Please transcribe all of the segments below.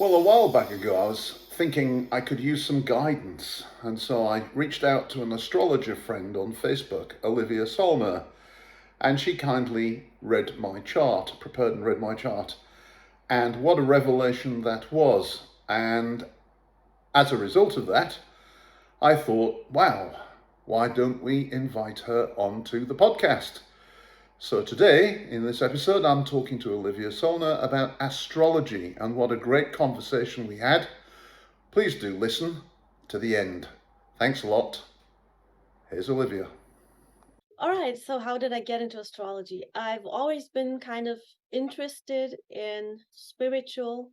Well, a while back ago, I was thinking I could use some guidance, and so I reached out to an astrologer friend on Facebook, Olivia Solner, and she kindly read my chart, prepared and read my chart. And what a revelation that was. And as a result of that, I thought, wow, why don't we invite her onto the podcast? So today, in this episode, I'm talking to Olivia Solner about astrology, and what a great conversation we had. Please do listen to the end. Thanks a lot. Here's Olivia. All right, so how did I get into astrology? I've always been kind of interested in spiritual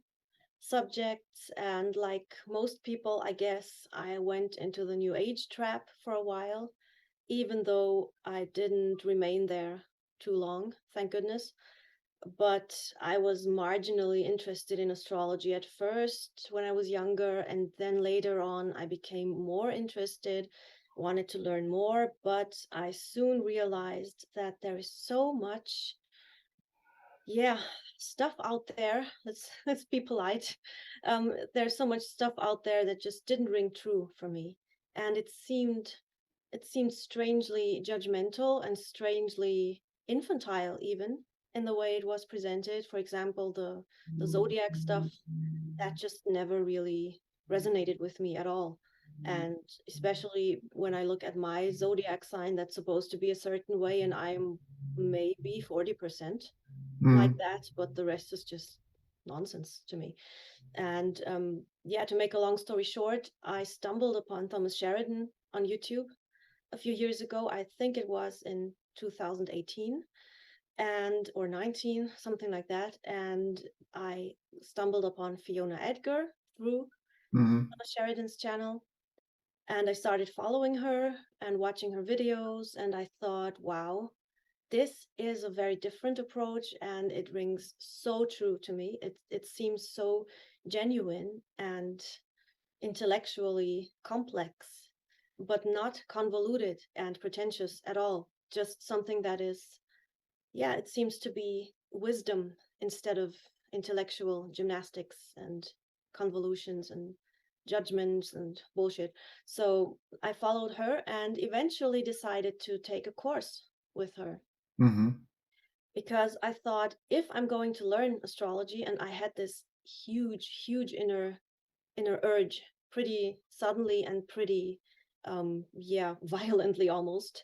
subjects, and like most people, I guess I went into the New Age trap for a while, even though I didn't remain there too long, thank goodness. But I was marginally interested in astrology at first when I was younger, and then later on, I became more interested, wanted to learn more, but I soon realized that there is so much, yeah, stuff out there. Let's be polite. There's so much stuff out there that just didn't ring true for me, and it seemed strangely judgmental and strangely infantile even in the way it was presented. For example, the zodiac stuff that just never really resonated with me at all. And especially when I look at my zodiac sign, that's supposed to be a certain way, and I'm maybe 40% like Mm. that, but the rest is just nonsense to me. And yeah, to make a long story short, I stumbled upon Thomas Sheridan on YouTube a few years ago. I think it was in 2018 and or 19, something like that. And I stumbled upon Fiona Edgar through Mm. Sheridan's channel. And I started following her and watching her videos. And I thought, wow, this is a very different approach, and it rings so true to me. It seems so genuine and intellectually complex, but not convoluted and pretentious at all. Just something that is, yeah, it seems to be wisdom instead of intellectual gymnastics and convolutions and judgments and bullshit. So I followed her and eventually decided to take a course with her Mm-hmm. because I thought if I'm going to learn astrology, and I had this huge inner urge pretty suddenly and pretty yeah, violently almost,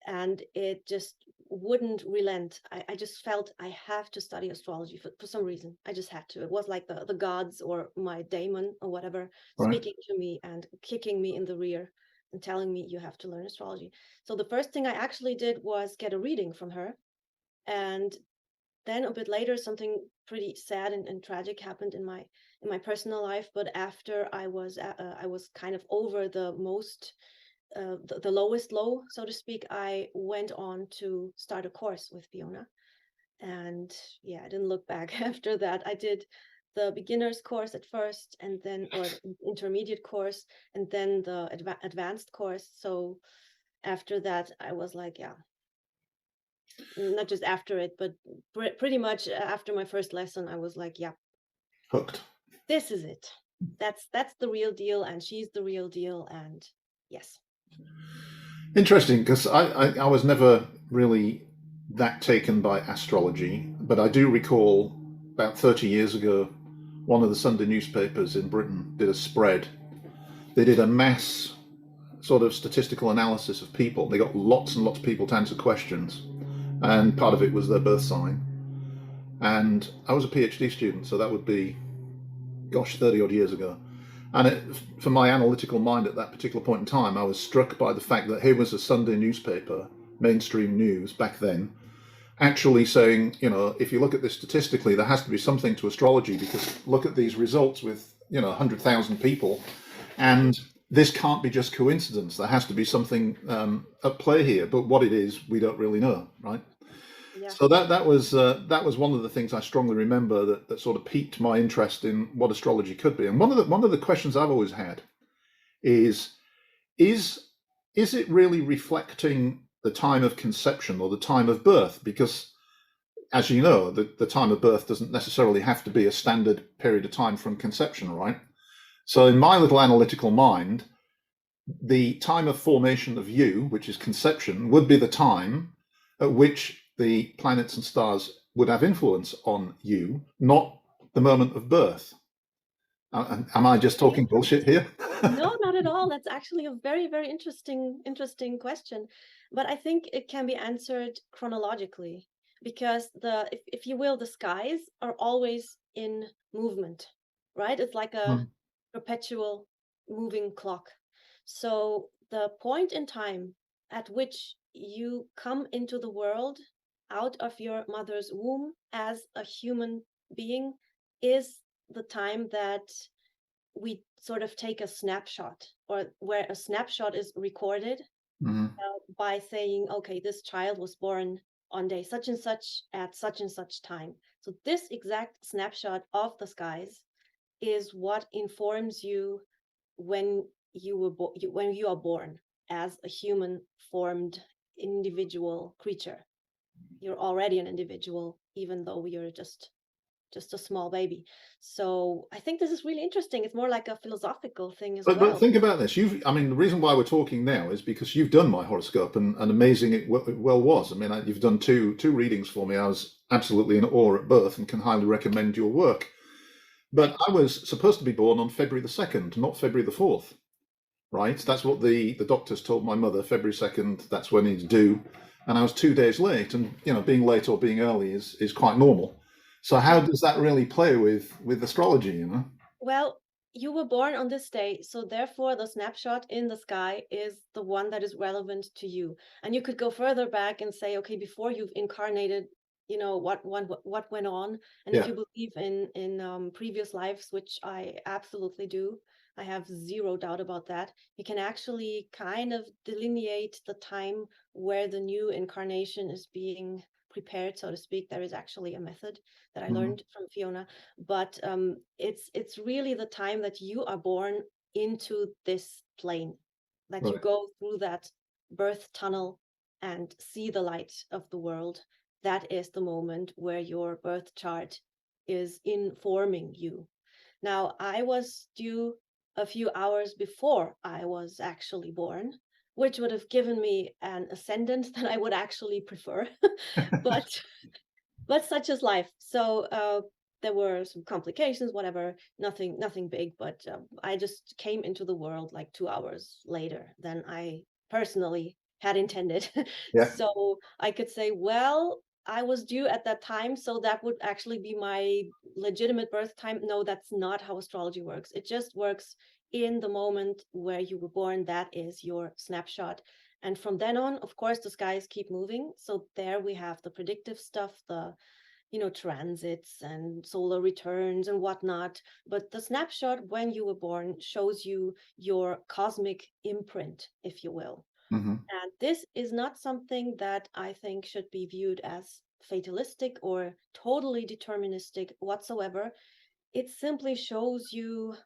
and it just wouldn't relent. I just felt I have to study astrology for some reason. I just had to. It was like the gods or my daemon or whatever Right. speaking to me and kicking me in the rear and telling me you have to learn astrology. So the first thing I actually did was get a reading from her, and then a bit later something pretty sad and tragic happened in my personal life. But after I was kind of over the most the lowest low, so to speak, I went on to start a course with Fiona. And yeah, I didn't look back after that. I did the beginner's course at first, and then, or the intermediate course, and then the advanced course. So after that, I was like, yeah, not just after it, but pretty much after my first lesson, I was like, yeah, Hooked. this is it. That's the real deal, and she's the real deal, and yes. Interesting, because I was never really that taken by astrology, but I do recall about 30 years ago, one of the Sunday newspapers in Britain did a spread. They did a mass sort of statistical analysis of people. They got lots and lots of people to answer questions, and part of it was their birth sign. And I was a PhD student, so that would be, gosh, 30 odd years ago. And for my analytical mind at that particular point in time, I was struck by the fact that here was a Sunday newspaper, mainstream news back then, actually saying, if you look at this statistically, there has to be something to astrology, because look at these results with, 100,000 people. And this can't be just coincidence. There has to be something at play here. But what it is, we don't really know, right? Yeah. So that was one of the things I strongly remember that sort of piqued my interest in what astrology could be. And one of the questions I've always had is is is it really reflecting the time of conception or the time of birth? Because as you know, the time of birth doesn't necessarily have to be a standard period of time from conception, right? So in my little analytical mind, the time of formation of you, which is conception, would be the time at which the planets and stars would have influence on you, not the moment of birth. Am I just Okay. talking bullshit here? No, not at all. That's actually a very, very interesting question. But I think it can be answered chronologically because if you will, the skies are always in movement, right? It's like a Mm, perpetual moving clock. So the point in time at which you come into the world out of your mother's womb as a human being is the time that we sort of take a snapshot, or where a snapshot is recorded mm, by saying, okay, this child was born on day such and such at such and such time. So this exact snapshot of the skies is what informs you when when you are born as a human formed individual creature. You're already an individual, even though you're just a small baby. So I think this is really interesting. It's more like a philosophical thing as but well. think about this. I mean, the reason why we're talking now is because you've done my horoscope, and amazing it well was. I mean, you've done two readings for me. I was absolutely in awe at birth, and can highly recommend your work. But Thank I was supposed to be born on February the 2nd, not February the 4th, right? That's what the doctors told my mother. February 2nd, that's when he's due, and I was 2 days late. And being late or being early is quite normal. So you. how does that really play with astrology? Well, you were born on this day, so therefore the snapshot in the sky is the one that is relevant to you. And you could go further back and say, okay, before you've incarnated, what went on. And if Yeah. you believe in previous lives, which I absolutely do, I have zero doubt about that. You can actually kind of delineate the time where the new incarnation is being prepared, so to speak. There is actually a method that I Mhm. learned from Fiona, but it's really the time that you are born into this plane, that you Right. go through that birth tunnel and see the light of the world. That is the moment where your birth chart is informing you. Now, I was due a few hours before I was actually born, which would have given me an ascendant that I would actually prefer. but but such is life. So there were some complications, whatever, nothing big, but I just came into the world like 2 hours later than I personally had intended. Yeah. So I could say, well, I was due at that time, so that would actually be my legitimate birth time. No, that's not how astrology works. It just works in the moment where you were born. That is your snapshot. And from then on, of course, the skies keep moving. So there we have the predictive stuff, the transits and solar returns and whatnot. But the snapshot when you were born shows you your cosmic imprint, if you will. Hmm. And this is not something that I think should be viewed as fatalistic or totally deterministic whatsoever. It simply shows you,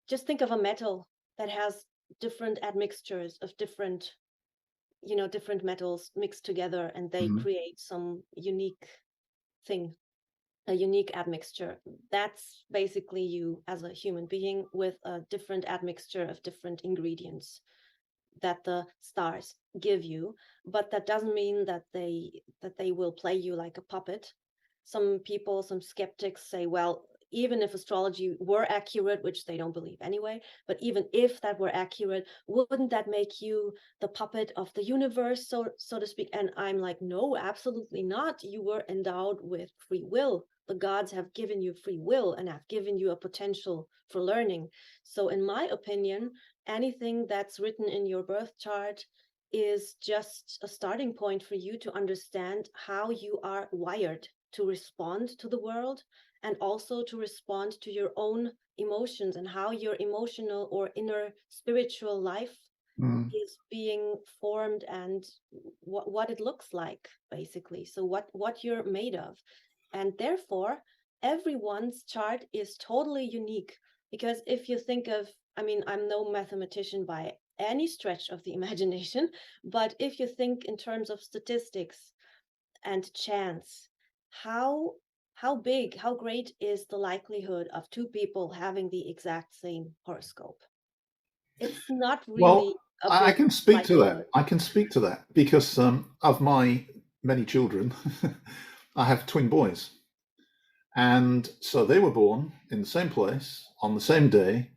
just think of a metal that has different admixtures of different metals mixed together, and they Hmm. create some unique thing, a unique admixture. That's basically you as a human being with a different admixture of different ingredients that the stars give you. But that doesn't mean that they will play you like a puppet. Some people, some skeptics say, well, even if astrology were accurate, which they don't believe anyway, but even if that were accurate, wouldn't that make you the puppet of the universe, so to speak? And I'm like, no, absolutely not. You were endowed with free will. The gods have given you free will and have given you a potential for learning. So in my opinion, anything that's written in your birth chart is just a starting point for you to understand how you are wired to respond to the world, and also to respond to your own emotions, and how your emotional or inner spiritual life Mm. is being formed, and what it looks like, basically. So what you're made of. And therefore everyone's chart is totally unique, because if you think of, I mean, I'm no mathematician by any stretch of the imagination, but if you think in terms of statistics and chance, how how great is the likelihood of two people having the exact same horoscope? It's not Well, really a I big can speak to that. likelihood. I can speak to that because of my many children, I have twin boys. And so they were born in the same place on the same day,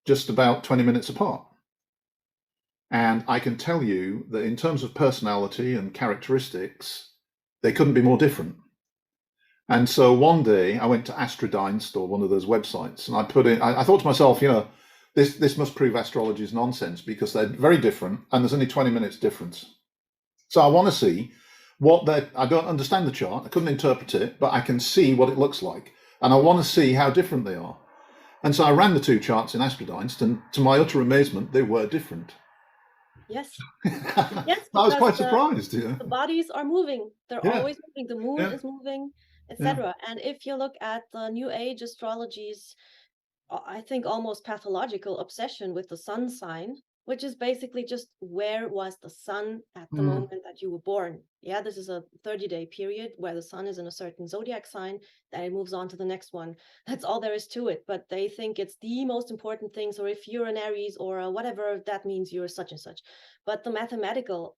just about 20 minutes apart. And I can tell you that in terms of personality and characteristics, they couldn't be more different. And so one day I went to Astrology or one of those websites, and I put in, I thought to myself, this must prove astrology is nonsense because they're very different and there's only 20 minutes difference. So I want to see I don't understand the chart, I couldn't interpret it, but I can see what it looks like. And I want to see how different they are. And so I ran the two charts in Astrology, and to my utter amazement, they were different. Yes. I Yes, was because quite surprised, the bodies are moving. They're Yeah, always moving. The moon yeah, is moving, yeah. etc. And if you look at the New Age astrology's, I think almost pathological obsession with the sun sign, which is basically just where was the sun at the Mm, moment that you were born. Yeah, this is a 30-day period where the sun is in a certain zodiac sign, then it moves on to the next one. That's all there is to it. But they think it's the most important thing. So if you're an Aries or a whatever, that means you're such and such. But the mathematical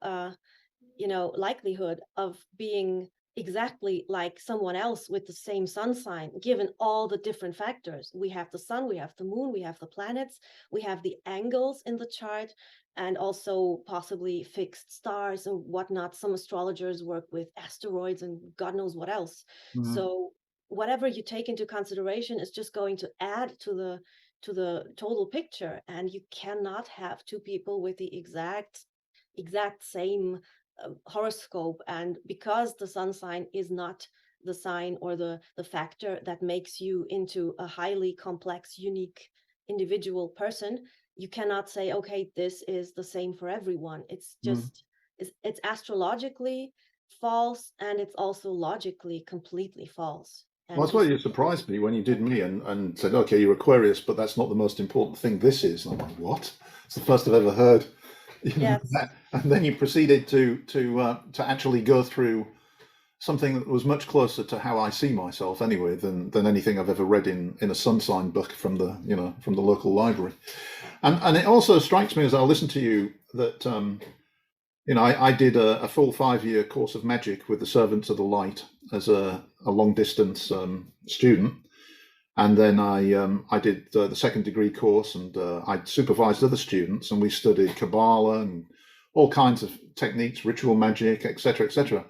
likelihood of being exactly like someone else with the same sun sign, given all the different factors. We have the sun, we have the moon, we have the planets, we have the angles in the chart, and also possibly fixed stars and whatnot. Some astrologers work with asteroids and God knows what else. mm, So whatever you take into consideration is just going to add to the total picture, and you cannot have two people with the exact same horoscope. And because the sun sign is not the sign or the factor that makes you into a highly complex, unique individual person, you cannot say, okay, this is the same for everyone. It's mm. just it's astrologically false, and it's also logically completely false. Well, And that's why just you surprised me when you did me and said, okay, you're Aquarius, but that's not the most important thing. This is. And I'm like, what? It's the first I've ever heard. yes, That. And then you proceeded to actually go through something that was much closer to how I see myself anyway than anything I've ever read in a sun sign book from the local library. And it also strikes me as I listen to you that I did a full 5 year course of magic with the Servants of the Light as a long distance student, and then I did the second degree course, and I supervised other students, and we studied Kabbalah and all kinds of techniques, ritual magic, etc., etc.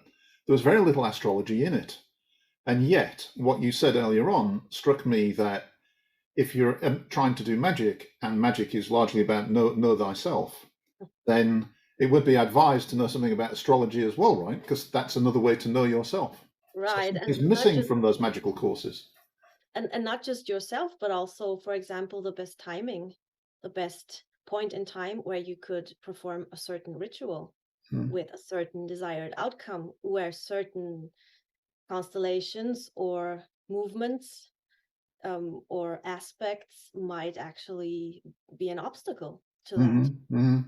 There was very little astrology in it, and yet what you said earlier on struck me that if you're trying to do magic, and magic is largely about know thyself, then it would be advised to know something about astrology as well, right? Because that's another way to know yourself. So right. something's And not missing just from those magical courses. and not just yourself, but also, for example, the best timing, the best point in time where you could perform a certain ritual Mm, with a certain desired outcome, where certain constellations or movements or aspects might actually be an obstacle to that. mhm, mhm.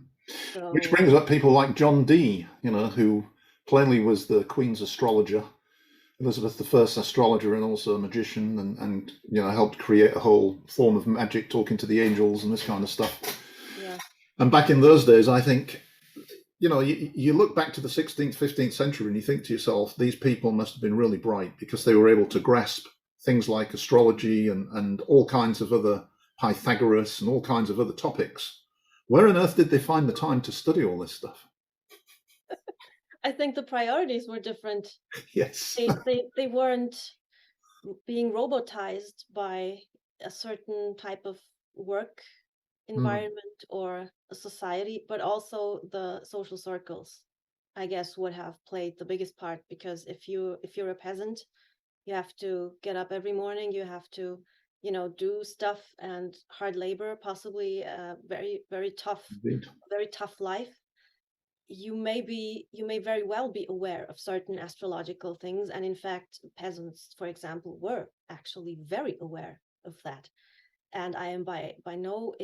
Which So brings up people like John Dee, who plainly was the Queen's astrologer, Elizabeth the first astrologer and also a magician, and helped create a whole form of magic, talking to the angels and this kind of stuff. yeah, And back in those days, I think you look back to the 16th, 15th century and you think to yourself, these people must have been really bright because they were able to grasp things like astrology and all kinds of other Pythagoras and all kinds of other topics. Where on earth did they find the time to study all this stuff? I think the priorities were different. Yes. They weren't being robotized by a certain type of work Mm, environment or a society, but also the social circles, I guess, would have played the biggest part. Because if you're a peasant, you have to get up every morning, you have to, do stuff and hard labor, possibly a indeed. very tough life. You may very well be aware of certain astrological things, and in fact, peasants, for example, were actually very aware of that. And I am by no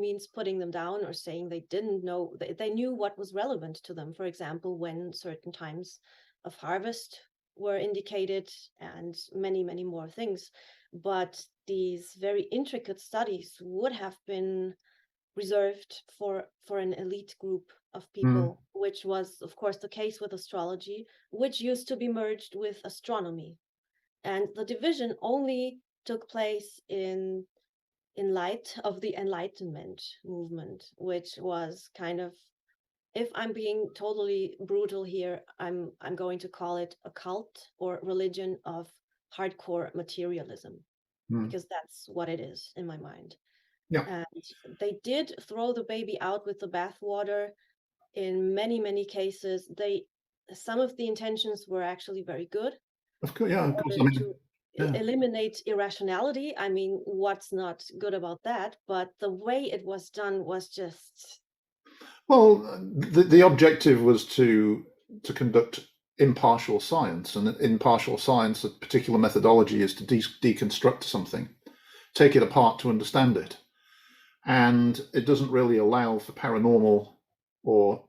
means putting them down or saying they didn't know. They knew what was relevant to them. For example, when certain times of harvest were indicated, and many, many more things. But these very intricate studies would have been reserved for an elite group of Mm. people, which was, of course, the case with astrology, which used to be merged with astronomy. And the division only took place in light of the Enlightenment movement, which was kind of, if I'm being totally brutal here, I'm going to call it a cult or religion of hardcore materialism, Mm. because that's what it is in my mind. Yeah, And they did throw the baby out with the bathwater in many, many cases. They Some of the intentions were actually very good of course. Yeah, in of course. I order mean, to yeah. eliminate irrationality. I mean, what's not good about that? But the way it was done was just, Well, the objective was to conduct impartial science, and impartial science, a particular methodology is to deconstruct something, take it apart to understand it, and it doesn't really allow for paranormal or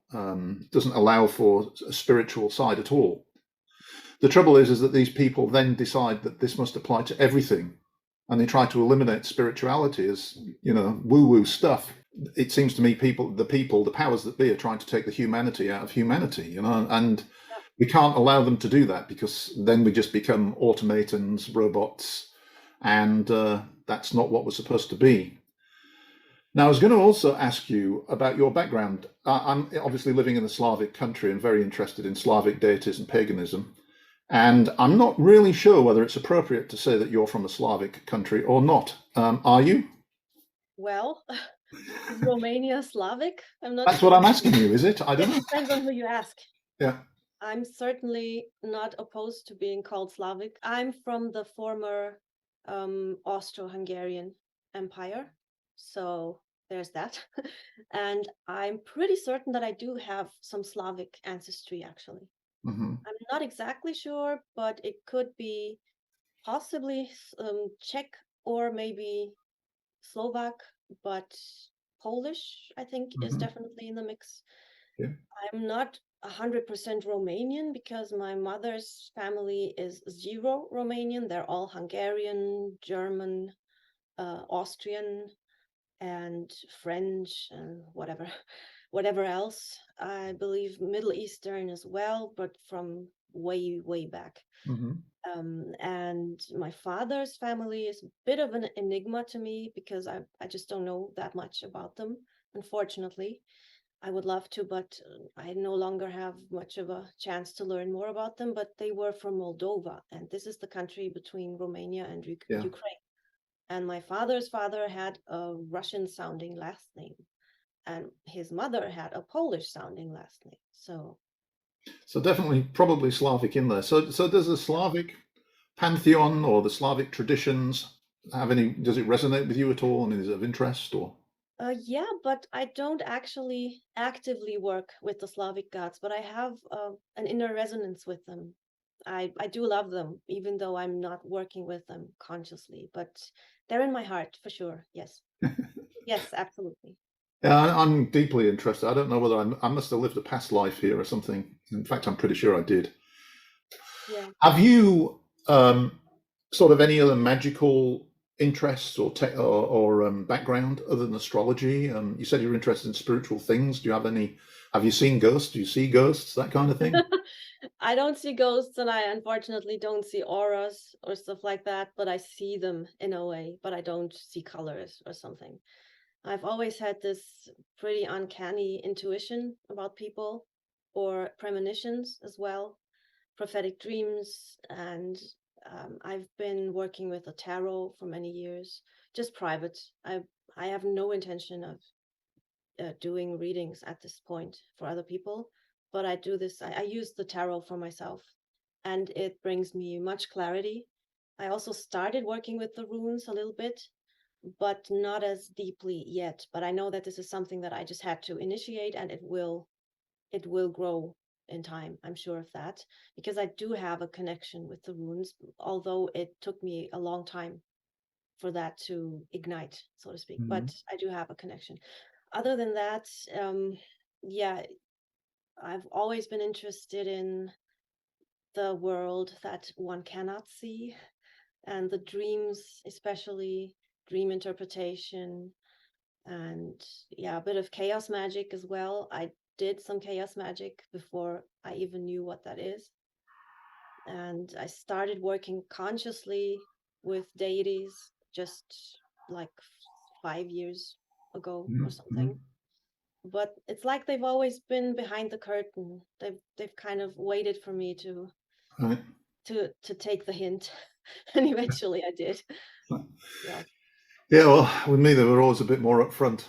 doesn't allow for a spiritual side at all. The trouble is that these people then decide that this must apply to everything, and they try to eliminate spirituality as woo-woo stuff. It seems to me the powers that be are trying to take the humanity out of humanity, and yeah. we can't allow them to do that because then we just become automatons, robots, and that's not what we're supposed to be. Now, I was going to also ask you about your background. I'm obviously living in a Slavic country and very interested in Slavic deities and paganism. And I'm not really sure whether it's appropriate to say that you're from a Slavic country or not. Are you? Well, is Romania Slavic? I'm not That's what I'm sure. asking you, is it? I don't It know. depends on who you ask. Yeah. I'm certainly not opposed to being called Slavic. I'm from the former Austro-Hungarian Empire, so there's that. And I'm pretty certain that I do have some Slavic ancestry, actually. Hmm. I'm not exactly sure, but it could be possibly Czech or maybe Slovak, but Polish, I think, is Hmm. definitely in the mix. Yeah. I'm not 100% Romanian because my mother's family is zero Romanian. They're all Hungarian, German, Austrian, and French, and whatever, whatever else. I believe Middle Eastern as well, but from way, way back. Hmm. And my father's family is a bit of an enigma to me because I just don't know that much about them, unfortunately. I would love to, but I no longer have much of a chance to learn more about them. But they were from Moldova, and this is the country between Romania and Yeah. Ukraine. And my father's father had a Russian sounding last name, and his mother had a Polish sounding last name. So, So definitely, probably Slavic in there. So does the yeah. Slavic pantheon or the Slavic traditions have any? Does it resonate with you at all, and is it of interest? Or Yeah, but I don't actually actively work with the Slavic gods, but I have an inner resonance with them. I do love them, even though I'm not working with them consciously, but they're in my heart for sure. Yes. Yes, absolutely. yeah, I'm deeply interested. I don't know whether I must have lived a past life here or something. In fact, I'm pretty sure I did. Yeah. Have you sort of any other magical interests or background other than astrology? You said you're interested in spiritual things. Do you have any? Have you seen ghosts? Do you see ghosts? That kind of thing? I don't see ghosts and I unfortunately don't see auras or stuff like that, but I see them in a way, but I don't see colors or something. I've always had this pretty uncanny intuition about people or premonitions as well, prophetic dreams. And I've been working with the tarot for many years, just private. I have no intention of doing readings at this point for other people, but I do this. I use the tarot for myself, and it brings me much clarity. I also started working with the runes a little bit, but not as deeply yet. But I know that this is something that I just had to initiate, and it will grow in time. I'm sure of that because I do have a connection with the runes, although it took me a long time for that to ignite, so to speak. Mhm. But I do have a connection. Other than that, um, yeah, I've always been interested in the world that one cannot see, and the dreams, especially dream interpretation, and yeah, a bit of chaos magic as well. I did some chaos magic before I even knew what that is. And I started working consciously with deities just like 5 years ago or Mhm, something. mhm. But it's like they've always been behind the curtain. They've kind of waited for me Right. to take the hint. And eventually I did. Yeah. Yeah, well, with me, they were always a bit more upfront.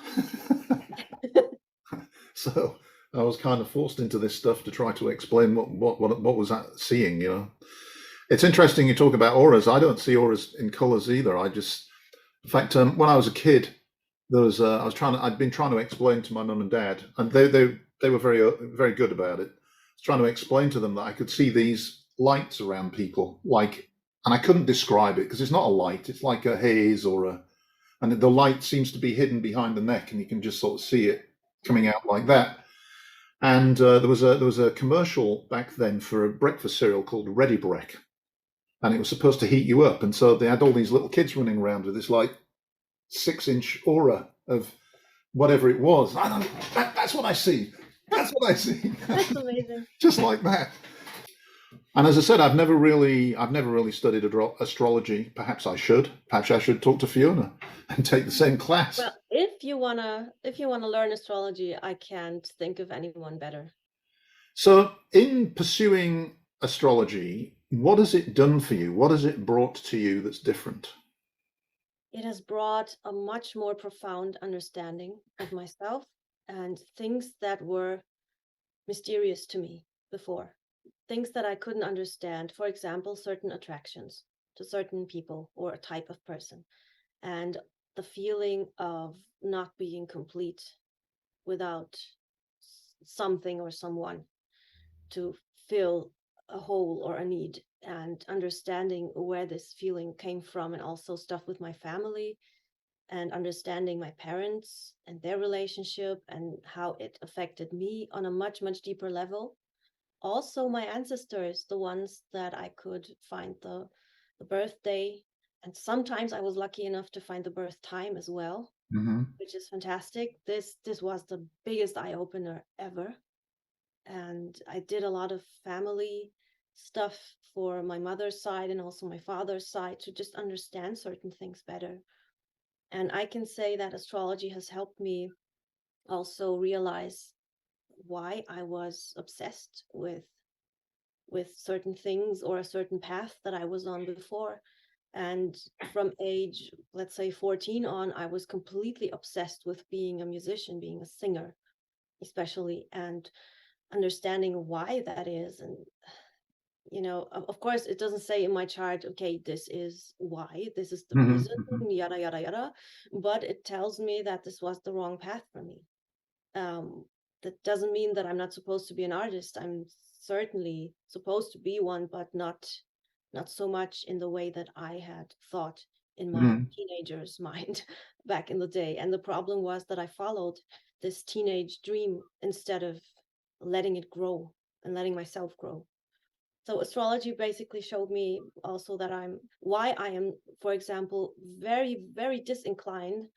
So I was kind of forced into this stuff to try to explain what was that seeing, you know. It's interesting you talk about auras. I don't see auras in colors either. In fact, when I was a kid, I'd been trying to explain to my mum and dad, and they were very good about it. I was trying to explain to them that I could see these lights around people, like, and I couldn't describe it because it's not a light. It's like a haze and the light seems to be hidden behind the neck, and you can just sort of see it coming out like that. And there was a commercial back then for a breakfast cereal called Ready Brek, and it was supposed to heat you up. And so they had all these little kids running around with this like 6-inch aura of whatever it was. That's what I see. That's what I see. That's amazing. Just like that. And as I said, I've never really studied astrology. Perhaps I should. Perhaps I should talk to Fiona and take the same class. Well, if you wanna learn astrology, I can't think of anyone better. So, in pursuing astrology, what has it done for you? What has it brought to you that's different? It has brought a much more profound understanding of myself and things that were mysterious to me before. Things that I couldn't understand. For example, certain attractions to certain people or a type of person. And the feeling of not being complete without something or someone to fill a hole or a need, and understanding where this feeling came from, and also stuff with my family, and understanding my parents and their relationship and how it affected me on a much, much deeper level. Also, my ancestors, the ones that I could find the birthday, and sometimes I was lucky enough to find the birth time as well, Hmm. which is fantastic. This was the biggest eye opener ever. And I did a lot of family stuff for my mother's side and also my father's side to just understand certain things better. And I can say that astrology has helped me also realize why I was obsessed with certain things or a certain path that I was on before. And from age, let's say 14 on, I was completely obsessed with being a musician, being a singer, especially, and understanding why that is. And of course, it doesn't say in my chart, okay, this is why, this is the Hmm. reason, yada yada yada, but it tells me that this was the wrong path for me. um, that doesn't mean that I'm not supposed to be an artist. I'm certainly supposed to be one, but not so much in the way that I had thought in my Hmm. teenager's mind back in the day. And the problem was that I followed this teenage dream instead of letting it grow and letting myself grow. So astrology basically showed me also that why I am, for example, very, very disinclined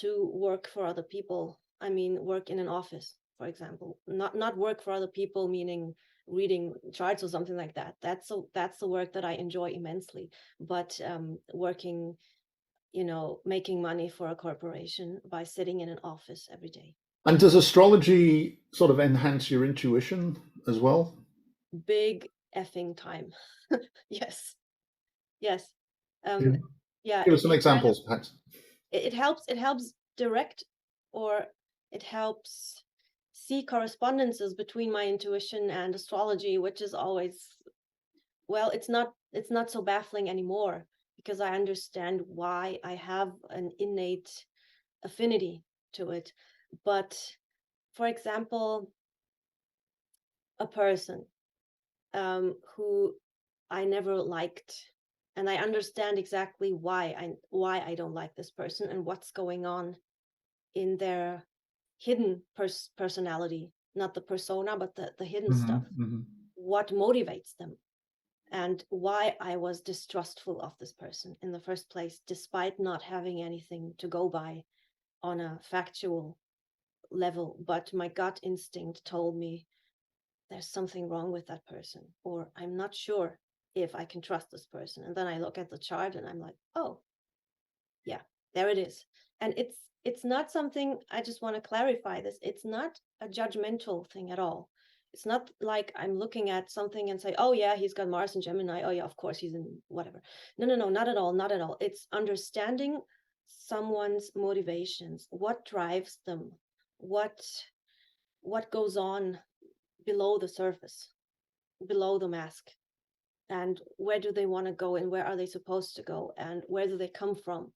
to work for other people. I mean, work in an office, for example. Not work for other people, meaning reading charts or something like that. That's the work that I enjoy immensely. But working, making money for a corporation by sitting in an office every day. And does astrology sort of enhance your intuition as well? Big effing time. Yes, yes. Yeah. Um, yeah, Give us some it kind of examples, perhaps. it helps direct, or it helps see correspondences between my intuition and astrology, which is always, well, it's not so baffling anymore, because I understand why I have an innate affinity to it. But for example, a person who I never liked, and I understand exactly why I don't like this person and what's going on in their hidden personality, not the persona, but the hidden Hmm. stuff. Hmm. What motivates them? and why I was distrustful of this person in the first place, despite not having anything to go by on a factual level. But my gut instinct told me there's something wrong with that person, or I'm not sure if I can trust this person. And then I look at the chart and I'm like, oh, yeah, there it is. And it's not something, I just want to clarify this. It's not a judgmental thing at all. It's not like I'm looking at something and say, oh yeah, he's got Mars and Gemini. Oh yeah, of course he's in whatever. No, no, no, not at all, not at all. It's understanding someone's motivations, what drives them, what what goes on below the surface, below the mask, and where do they want to go, and where are they supposed to go, and where do they come from.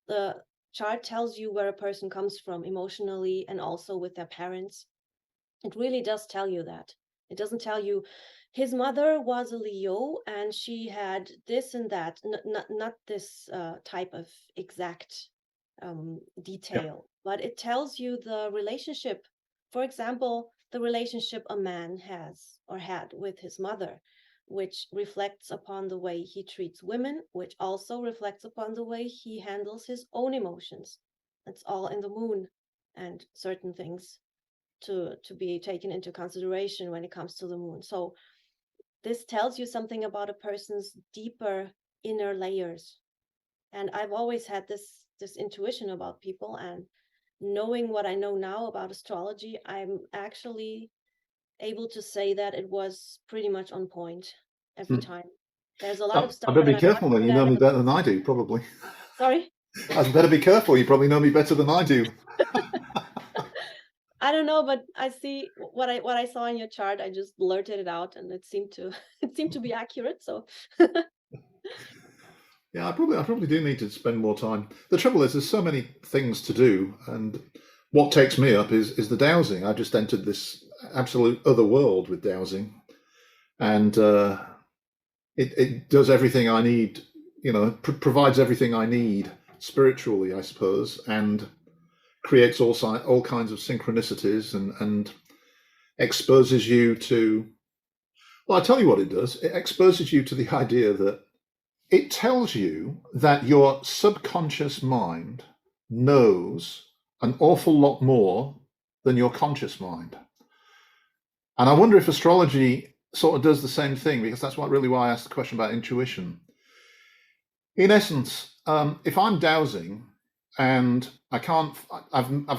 The chart tells you where a person comes from emotionally and also with their parents. It really does tell you that. It doesn't tell you his mother was a Leo and she had this and that. Not this type of exact Yeah. detail, but it tells you the relationship. For example, the relationship a man has or had with his mother, which reflects upon the way he treats women, which also reflects upon the way he handles his own emotions. It's all in the moon, and certain things to be taken into consideration when it comes to the moon. So this tells you something about a person's deeper inner layers. And I've always had this intuition about people, and knowing what I know now about astrology, I'm actually able to say that it was pretty much on point every Hmm. time. There's a lot of Oh, I stuff better that be I'm not careful then. good You know at. me better than I do, probably. Sorry. I better be careful. You probably know me better than I do. I don't know, but I see what I saw in your chart. I just blurted it out, and it seemed to it seemed to be accurate. So Yeah, I probably do need to spend more time. The trouble is, there's so many things to do, and what takes me up is the dowsing. I just entered this absolute other world with dowsing, and it does everything I need. Provides everything I need spiritually, I suppose, and creates all kinds of synchronicities and exposes you to. Well, I tell you what it does. It exposes you to the idea that it tells you that your subconscious mind knows an awful lot more than your conscious mind. And I wonder if astrology sort of does the same thing, because that's why I asked the question about intuition. In essence, if I'm dowsing and I've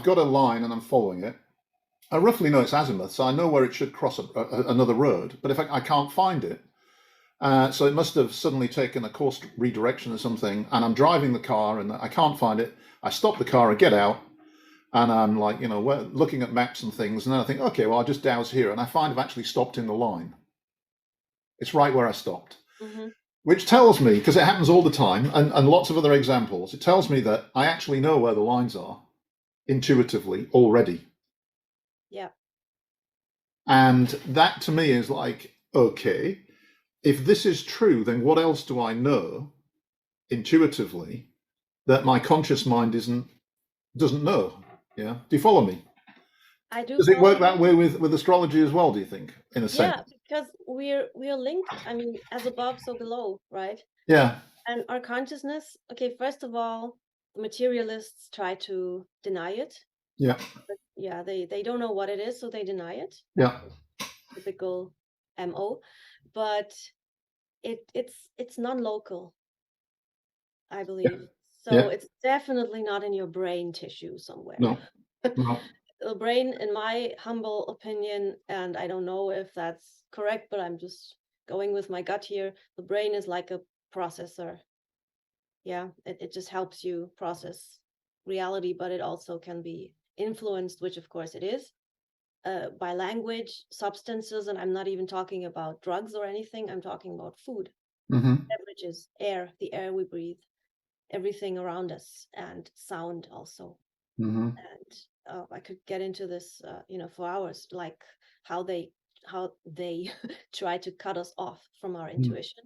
got a line and I'm following it, I roughly know its azimuth, so I know where it should cross another road. But if I can't find it, so it must have suddenly taken a course redirection or something, and I'm driving the car and I can't find it. I stop the car, I get out, and I'm like, looking at maps and things, and then I think, okay, well, I'll just douse here, and I find I've actually stopped in the line. It's right where I stopped, hmm which tells me, because it happens all the time, and lots of other examples, it tells me that I actually know where the lines are intuitively already. yeah, And that to me is like, okay, if this is true, then what else do I know intuitively that my conscious mind doesn't know? Yeah, do you follow me? I do Does it follow work that you. way with astrology as well? Do you think, in a sense? Yeah, because we're linked. I mean, as above, so below, right? Yeah, And our consciousness. Okay, first of all, the materialists try to deny it. yeah, Yeah, they don't know what it is, so they deny it. yeah, Typical MO. But it's non-local, I yeah, believe. So yeah. it's definitely not in your brain tissue somewhere. No, no. The brain, in my humble opinion, and I don't know if that's correct, but I'm just going with my gut here. The brain is like a processor. Yeah, it just helps you process reality, but it also can be influenced, which of course it is, by language, substances, and I'm not even talking about drugs or anything. I'm talking about food, Mm-hmm, beverages, air, the air we breathe, everything around us, and sound also. mm-hmm, And I could get into this, for hours, like how they try to cut us off from our intuition,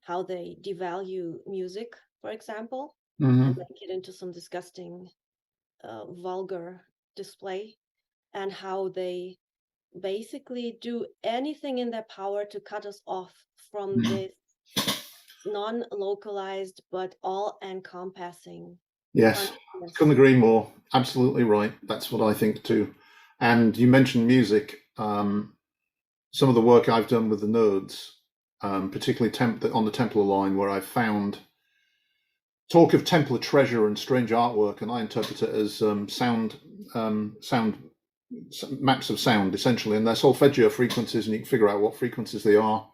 how they devalue music, for example, and mm-hmm, make it into some disgusting, vulgar display, and how they basically do anything in their power to cut us off from Mhm. this non-localized but all-encompassing Yes, couldn't consciousness. agree more. Absolutely right. That's what I think too. And you mentioned music. Some of the work I've done with the nodes, particularly on the Templar line, where I've found talk of Templar treasure and strange artwork, and I interpret it as sound maps of sound essentially, and they're solfeggio frequencies, and you can figure out what frequencies they are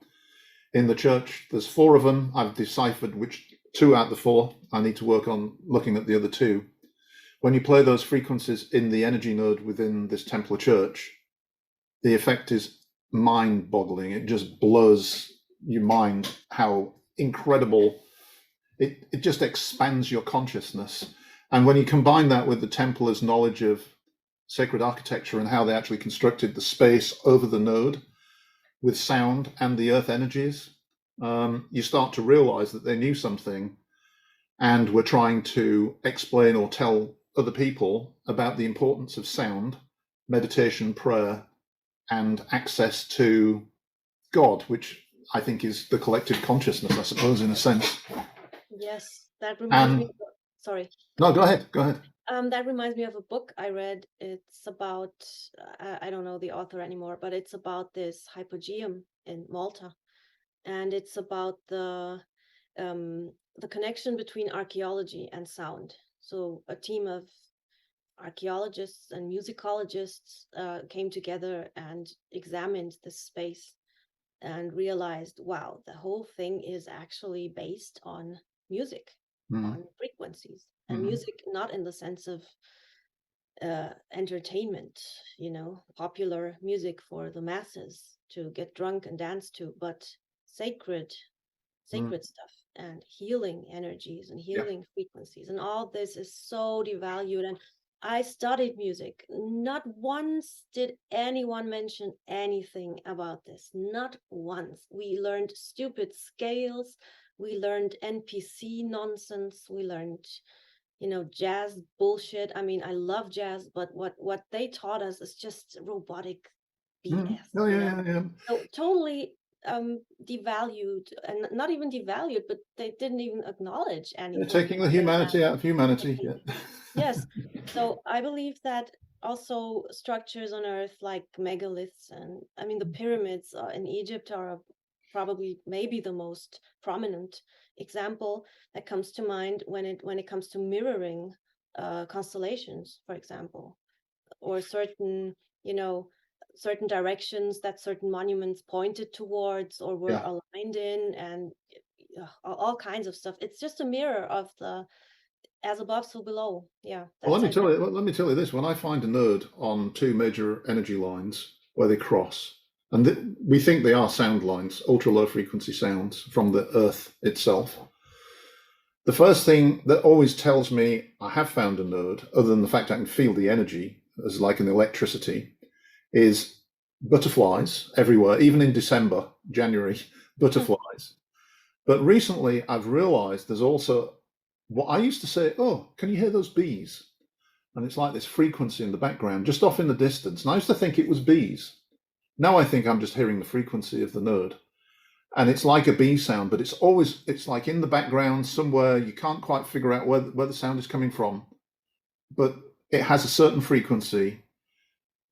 in the church. There's four of them. I've deciphered which two out of the four. I need to work on looking at the other two. When you play those frequencies in the energy node within this Templar church, the effect is mind boggling. It just blows your mind how incredible it just expands your consciousness. And when you combine that with the Templars' knowledge of sacred architecture and how they actually constructed the space over the node with sound and the earth energies, you start to realize that they knew something and were trying to explain or tell other people about the importance of sound, meditation, prayer, and access to God, which I think is the collective consciousness, I suppose, in a sense. Yes, that reminds me And of, sorry. no, go ahead, go ahead. That reminds me of a book I read. It's about, I don't know the author anymore, but it's about this hypogeum in Malta. And it's about the connection between archaeology and sound. So a team of archaeologists and musicologists came together and examined this space and realized, wow, the whole thing is actually based on music, Mm, on frequencies, and mm, music not in the sense of entertainment, popular music for the masses to get drunk and dance to, but sacred mm. sacred stuff and healing energies and Yeah. healing frequencies, and all this is so devalued. And I studied music. Not once did anyone mention anything about this. Not once. We learned stupid scales, we learned NPC nonsense, we learned jazz bullshit. I mean, I love jazz, but what they taught us is just robotic Mm. BS, Oh, yeah, yeah, yeah. so totally devalued, and not even devalued, but they didn't even acknowledge They're anything taking the other than humanity out of humanity. taking. Yeah. Yes. So I believe that also structures on earth like megaliths, and I mean the pyramids in Egypt are probably maybe the most prominent example that comes to mind when it comes to mirroring constellations, for example, or you know certain directions that certain monuments pointed towards or were Yeah. aligned in, and all kinds of stuff. It's just a mirror of the as above so below. Yeah, Well, that's I let me tell you this. When I find a node on two major energy lines where they cross, and we think they are sound lines, ultra low frequency sounds from the earth itself, the first thing that always tells me I have found a node, other than the fact I can feel the energy as like an electricity, is butterflies everywhere, even in December, January, butterflies. But recently I've realized there's also what I used to say, oh, can you hear those bees? And it's like this frequency in the background, just off in the distance. And I used to think it was bees. Now I think I'm just hearing the frequency of the node. And it's like a bee sound, but it's like in the background somewhere. You can't quite figure out where the sound is coming from, but it has a certain frequency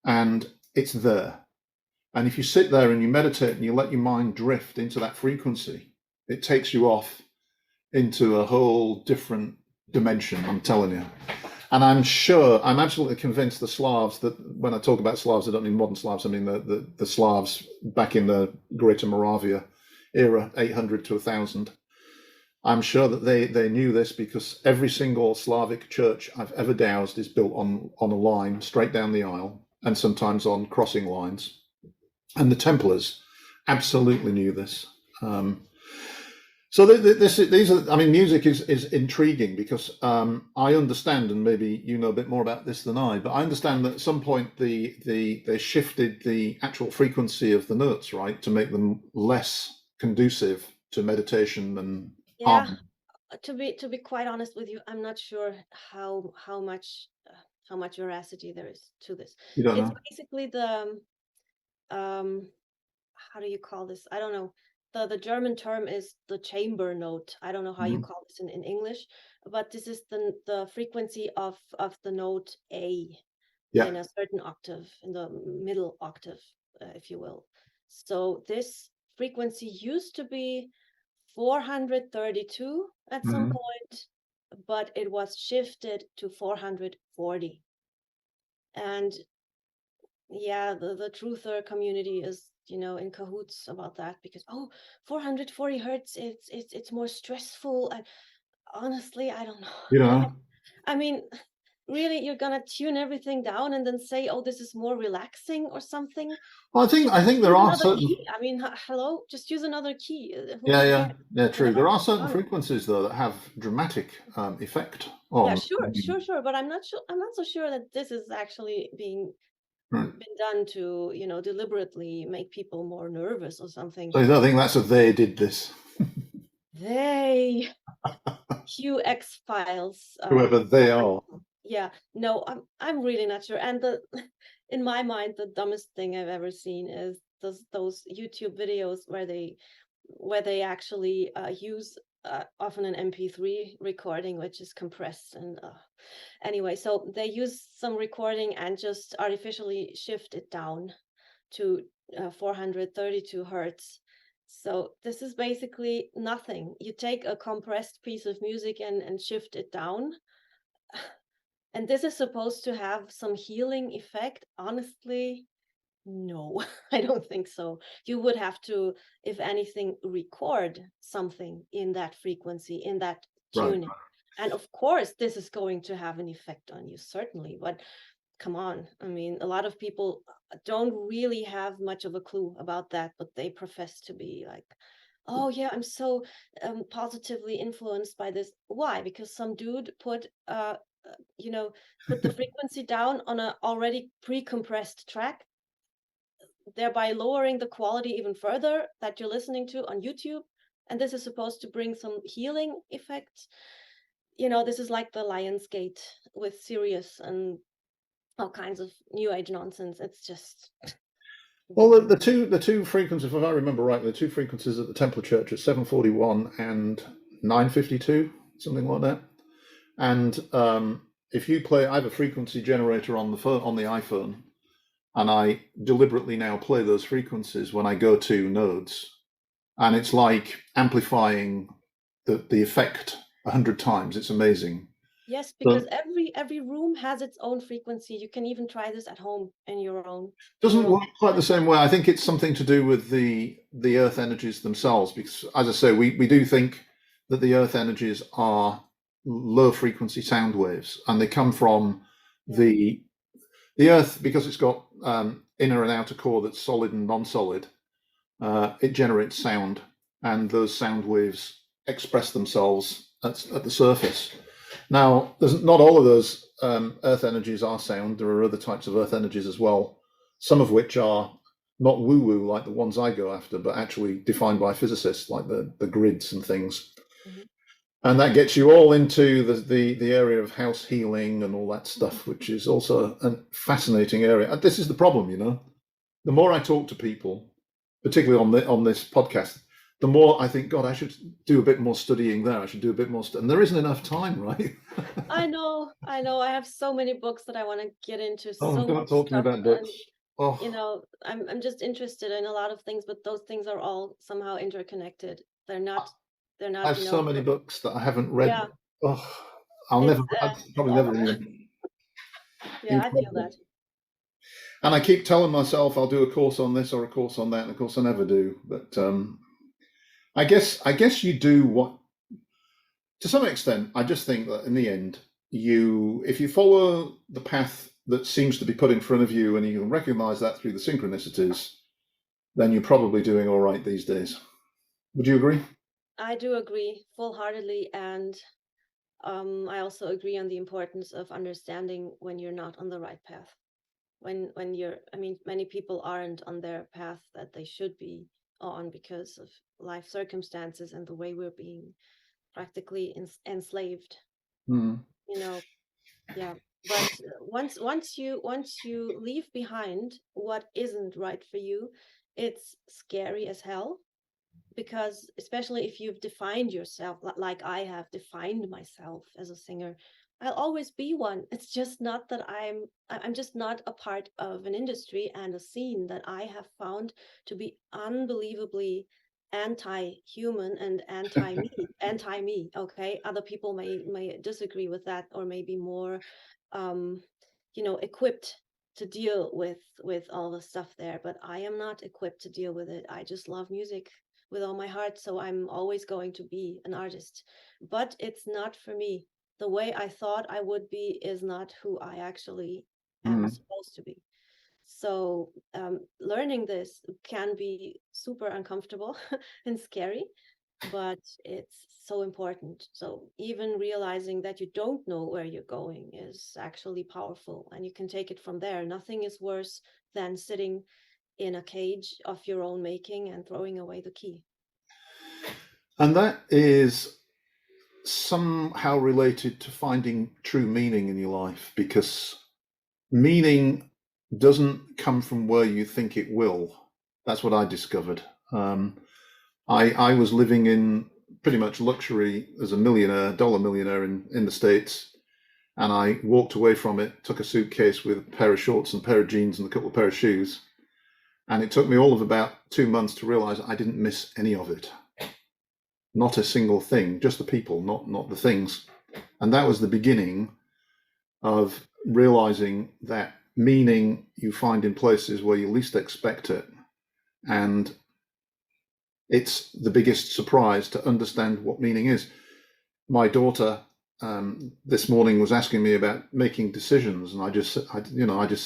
and it's there. And if you sit there and you meditate and you let your mind drift into that frequency, it takes you off into a whole different dimension, I'm telling you. And I'm absolutely convinced the Slavs, that when I talk about Slavs, I don't mean modern Slavs, I mean the Slavs back in the Greater Moravia era, 800 to 1000. I'm sure that they knew this because every single Slavic church I've ever dowsed is built on a line straight down the aisle and sometimes on crossing lines. And the Templars absolutely knew this. So these are, I mean, music is intriguing because I understand, and maybe you know a bit more about this than I, but I understand that at some point they shifted the actual frequency of the notes, right, to make them less conducive to meditation and Yeah, harmony. to be quite honest with you, I'm not sure how much veracity there is to this. You don't It's know? basically the um how do you call this? I don't know. The German term is the chamber note. I don't know how you Mhm. call this in English, but this is the frequency of the note A Yeah. in a certain octave, in the middle octave, if you will. So this frequency used to be 432 at some Mhm. point, but it was shifted to 440. And yeah, the truther community is, in cahoots about that because, oh, 440 hertz, it's more stressful. And honestly, I don't know. You know, I mean, really, you're gonna tune everything down and then say, oh, this is more relaxing or something? well, Just I think there use are another certain. key. I mean, hello, just use another key. Yeah, Who cares? yeah, yeah. True. Whatever. There are certain Done. frequencies though that have dramatic effect Yeah, on. sure. But I'm not sure. I'm not so sure that this is actually being Right. been done to, deliberately make people more nervous or something. So I think that's a they did this. They QX Files. Whoever they are. Yeah, no, I'm really not sure. And the in my mind, the dumbest thing I've ever seen is those YouTube videos where they actually use often an MP3 recording, which is compressed and anyway, so they use some recording and just artificially shift it down to 432 hertz. So this is basically nothing. You take a compressed piece of music and shift it down. And this is supposed to have some healing effect. Honestly, no, I don't think so. You would have to, if anything, record something in that frequency, in that Right. tuning. And of course, this is going to have an effect on you, certainly. But come on, I mean, a lot of people don't really have much of a clue about that, but they profess to be like, oh yeah, I'm so positively influenced by this. Why? Because some dude you know, put the frequency down on a already pre-compressed track, thereby lowering the quality even further that you're listening to on YouTube. And this is supposed to bring some healing effects. This is like the Lion's Gate with Sirius and all kinds of new age nonsense. It's just Well, ridiculous. the two frequencies, if I remember rightly, the two frequencies at the Templar Church are 741 and 952, something like that. And if you play, I have a frequency generator on the phone, on the iPhone, and I deliberately now play those frequencies when I go to nodes, and it's like amplifying the effect 100 times. It's amazing. Yes, because So every room has its own frequency. You can even try this at home in your doesn't own work quite the device. same way. I think it's something to do with the earth energies themselves, because as I say, we do think that the earth energies are low frequency sound waves, and they come from Yeah. the the earth because it's got inner and outer core that's solid and non-solid. It generates sound, and those sound waves express themselves at the surface. Now, there's not all of those earth energies are sound. There are other types of earth energies as well, some of which are not woo-woo like the ones I go after, but actually defined by physicists like the grids and things. Mhm. And that gets you all into the area of house healing and all that stuff, which is also a fascinating area. And this is the problem, you know. The more I talk to people, particularly on this podcast, the more I think, God, I should do a bit more studying there. I should do a bit more, and there isn't enough time, right? I know. I have so many books that I want to get into, Oh, so don't much talk to me stuff, about and books. Oh, I'm just interested in a lot of things, but those things are all somehow interconnected. They're not, I have so many books that I haven't read. yeah, Oh, it's I'll probably all never yeah, I feel incredible. that. And I keep telling myself I'll do a course on this or a course on that, and of course I never do. But I guess you do what to some extent. I just think that in the end, if you follow the path that seems to be put in front of you, and you can recognize that through the synchronicities, then you're probably doing all right these days. Would you agree? I do agree full-heartedly, and I also agree on the importance of understanding when you're not on the right path. When I mean, many people aren't on their path that they should be on because of life circumstances and the way we're being practically enslaved. Hmm. You know, yeah. But once you leave behind what isn't right for you, it's scary as hell, because especially if you've defined yourself like I have defined myself as a singer, I'll always be one. It's just not that I'm just not a part of an industry and a scene that I have found to be unbelievably anti-human and anti me. Okay, other people may disagree with that, or maybe more um equipped to deal with all the stuff there, but I am not equipped to deal with it. I just love music with all my heart, so I'm always going to be an artist. But it's not for me. The way I thought I would be is not who I actually am Mm. supposed to be. So learning this can be super uncomfortable and scary, but it's so important. So even realizing that you don't know where you're going is actually powerful, and you can take it from there. Nothing is worse than sitting in a cage of your own making and throwing away the key. And that is somehow related to finding true meaning in your life, because meaning doesn't come from where you think it will. That's what I discovered. Um, I was living in pretty much luxury as a millionaire, dollar millionaire in the States, and I walked away from it, took a suitcase with a pair of shorts and a pair of jeans and a couple of pair of shoes. And it took me all of about 2 months to realize I didn't miss any of it. Not a single thing, just the people, not the things. And that was the beginning of realizing that meaning you find in places where you least expect it. And it's the biggest surprise to understand what meaning is. My daughter this morning was asking me about making decisions, and I just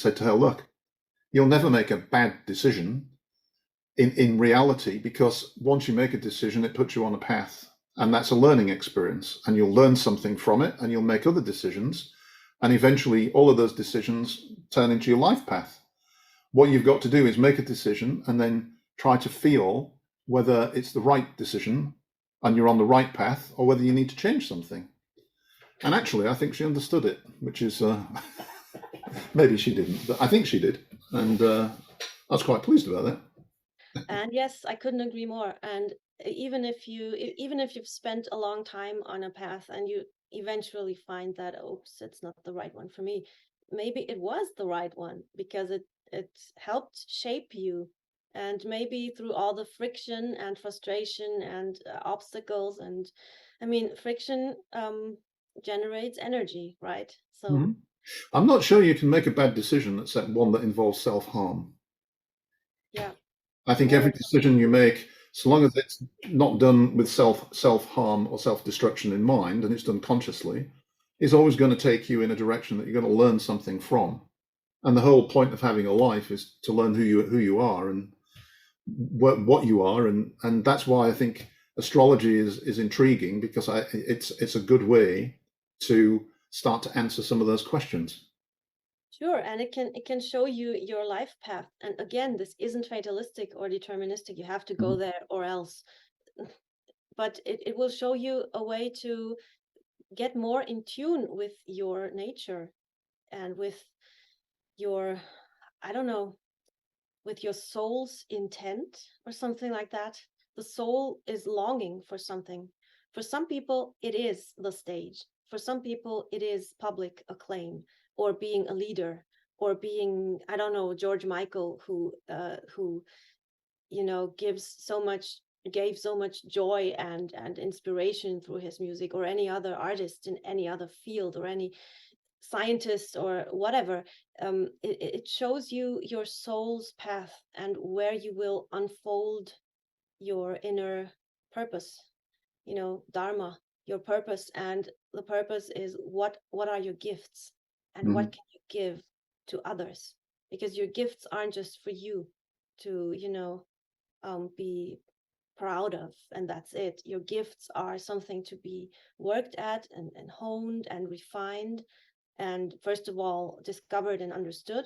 said to her, "Look, you'll never make a bad decision in reality, because once you make a decision, it puts you on a path, and that's a learning experience, and you'll learn something from it, and you'll make other decisions, and eventually all of those decisions turn into your life path. What you've got to do is make a decision and then try to feel whether it's the right decision and you're on the right path, or whether you need to change something." And actually, I think she understood it, which is maybe she didn't, but I think she did, and I was quite pleased about that. And yes, I couldn't agree more. And even if you've spent a long time on a path and you eventually find that, oops, it's not the right one for me, maybe it was the right one because it helped shape you. And maybe through all the friction and frustration and obstacles, and I mean, friction generates energy, right? So Mhm. I'm not sure you can make a bad decision except one that involves self harm. yeah, I think every or decision you make, so long as it's not done with self harm or self destruction in mind, and it's done consciously, is always going to take you in a direction that you're going to learn something from. And the whole point of having a life is to learn who you are and what you are, and that's why I think astrology is intriguing, because it's a good way to start to answer some of those questions. sure, and it can show you your life path. And again, this isn't fatalistic or deterministic. You have to go Mhm. there or else. But it will show you a way to get more in tune with your nature and with your, I don't know, with your soul's intent or something like that. The soul is longing for something. For some people, it is the stage. For some people, it is public acclaim or being a leader or being, I don't know, George Michael, who gives so much gave so much joy and inspiration through his music, or any other artist in any other field, or any scientist or whatever. It shows you your soul's path and where you will unfold your inner purpose, dharma, your purpose. And the purpose is what are your gifts and what Mhm. can you give to others, because your gifts aren't just for you to be proud of, and that's it. Your gifts are something to be worked at and honed and refined, and first of all discovered and understood,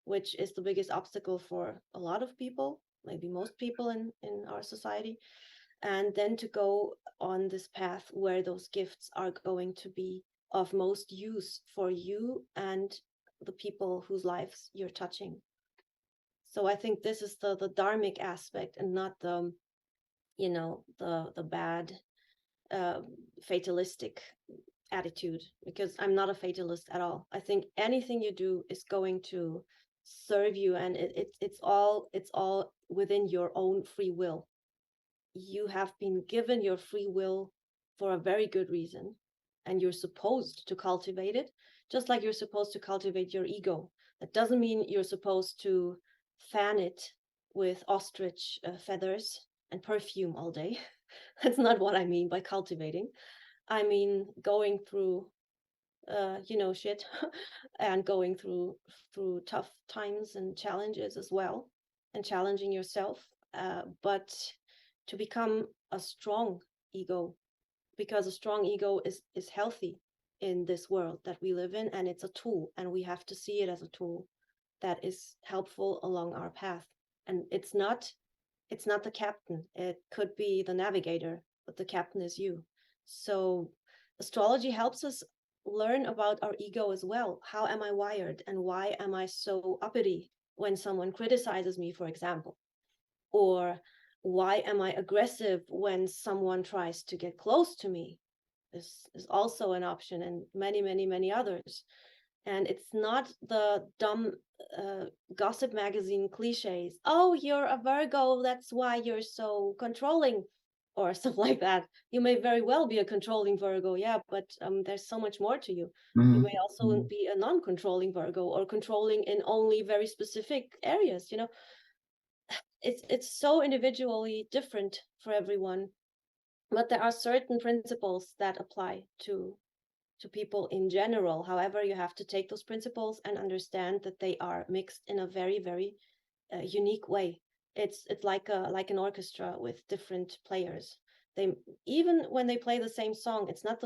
which is the biggest obstacle for a lot of people, maybe most people in our society. And then to go on this path where those gifts are going to be of most use for you and the people whose lives you're touching. So I think this is the dharmic aspect, and not the, the bad uh, fatalistic attitude, because I'm not a fatalist at all. I think anything you do is going to serve you, and it's all within your own free will. You have been given your free will for a very good reason, and you're supposed to cultivate it, just like you're supposed to cultivate your ego. That doesn't mean you're supposed to fan it with ostrich feathers and perfume all day. That's not what I mean by cultivating. I mean going through shit, and going through tough times and challenges as well, and challenging yourself, but to become a strong ego, because a strong ego is healthy in this world that we live in, and it's a tool, and we have to see it as a tool that is helpful along our path. And it's not the captain, it could be the navigator, but the captain is you. So astrology helps us learn about our ego as well. How am I wired, and why am I so uppity when someone criticizes me, for example? Or why am I aggressive when someone tries to get close to me? This is also an option, and many, many, many others. And it's not the dumb gossip magazine cliches. Oh, you're a Virgo, that's why you're so controlling, or stuff like that. You may very well be a controlling Virgo, yeah, but there's so much more to you. You may also Mm. be a non-controlling Virgo, or controlling in only very specific areas. It's so individually different for everyone, but there are certain principles that apply to people in general. However, you have to take those principles and understand that they are mixed in a very, very unique way. It's like an orchestra with different players. They, even when they play the same song, it's not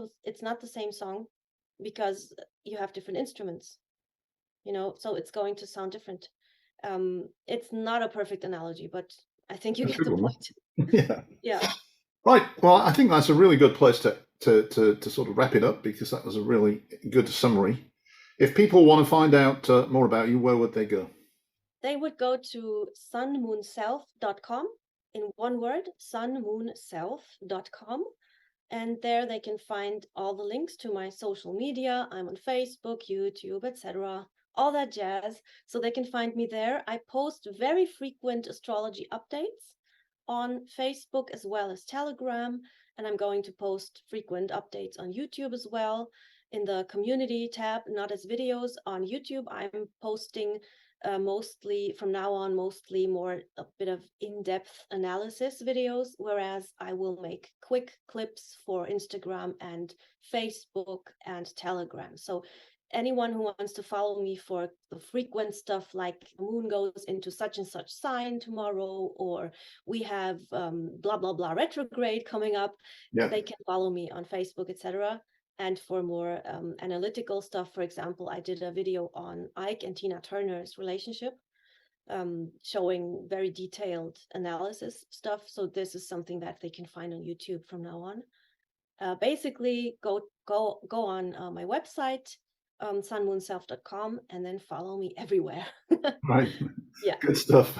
the same song, because you have different instruments. So it's going to sound different. It's not a perfect analogy, but I think you That's a get good the one. point. Yeah. Yeah. Right. Well, I think that's a really good place to sort of wrap it up, because that was a really good summary. If people want to find out more about you, where would they go? They would go to sunmoonself.com, in one word, sunmoonself.com. And there they can find all the links to my social media. I'm on Facebook, YouTube, etc. All that jazz. So they can find me there. I post very frequent astrology updates on Facebook as well as Telegram. And I'm going to post frequent updates on YouTube as well. In the community tab, not as videos on YouTube, I'm posting mostly from now on, mostly more a bit of in-depth analysis videos, whereas I will make quick clips for Instagram and Facebook and Telegram. So anyone who wants to follow me for the frequent stuff, like the moon goes into such and such sign tomorrow, or we have blah blah blah retrograde coming up, Yeah. they can follow me on Facebook, etc. And for more analytical stuff, for example, I did a video on Ike and Tina Turner's relationship, showing very detailed analysis stuff. So this is something that they can find on YouTube from now on. Basically, go on my website, sunmoonself.com, and then follow me everywhere. Right. Yeah. Good stuff.